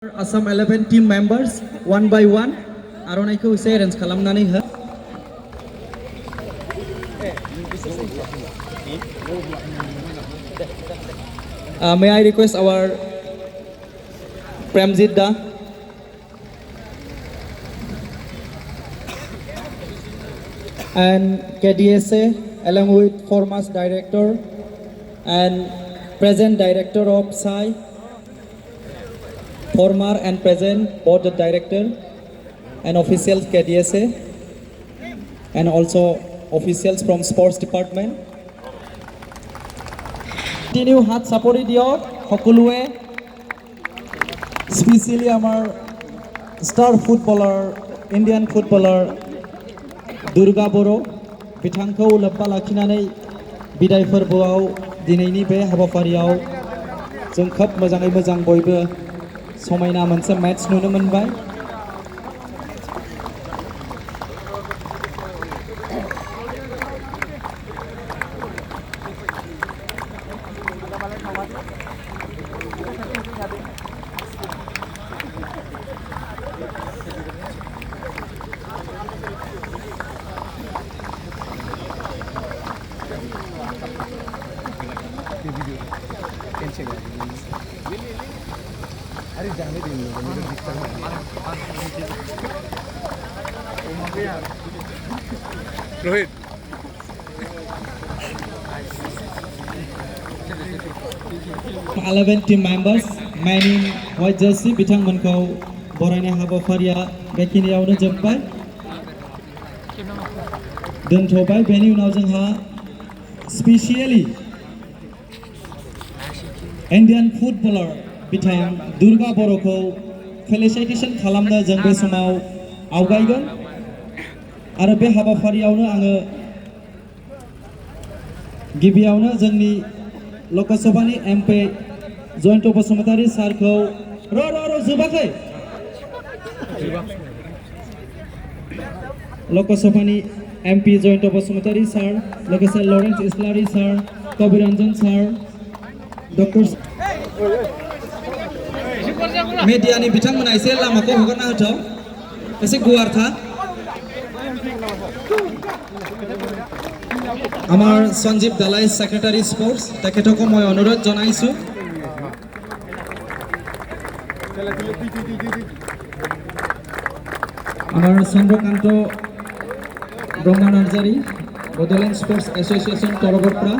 Assam 11 team members one by one आर'नाइखौ एसे arrange खालामनानै हो May I request our Premjit Da and KDSA along with former director and present director of SAI, former and present board director and officials KDSA and also officials from sports department. Continue হাত চাপৰি দিয়ক সকলোৱে specially আমাৰ star footballer Indian footballer Durga बर' बिथांखौ लोब्बा लाखिनानै बिदाय फोरबोआव दिनैनि बे हाबाफारियाव जों खोब मोजाङै मोजां बयबो समायना मोनसे मैच नुनो मोनबाय Rohit. Eleven team members, men in white jersey, बिथांमोनखौ बरायनाय हाबाफारिया बेखिनियावनो जोबबाय दोनथ'बाय बेनि उनाव जोंहा स्पेशली इंडियन फुटबलार बिथां दुर्गा बर'खौ फेलिसिटेशन खालामनो जों बे समाव आवगायगोन आरो बे हाबाफारियावनो आङो गिबियावनो जोंनि लकसभानि एमपि जयन्त बसुमतारी सारखौ जोबाखै लकसभानि एमपि जयन्त बसुमतारी सार लोगोसे लरेन्स इस्लारि सार कबिररंजन सार डक्टर मीडियानि बिथांमोना एसे लामाखौ हगारना होथाव एसे गुवार था আমাৰ সঞ্জীৱ দালাই সেক্ৰেটাৰী স্পৰ্টছ তেখেতকো মই অনুৰোধ জনাইছো আমাৰ চন্দ্ৰকান্ত ব্ৰহ্মা নাৰ্জাৰী বডোলেণ্ড স্পৰ্টছ এছ'চিয়েশ্যন তৰফৰ পৰা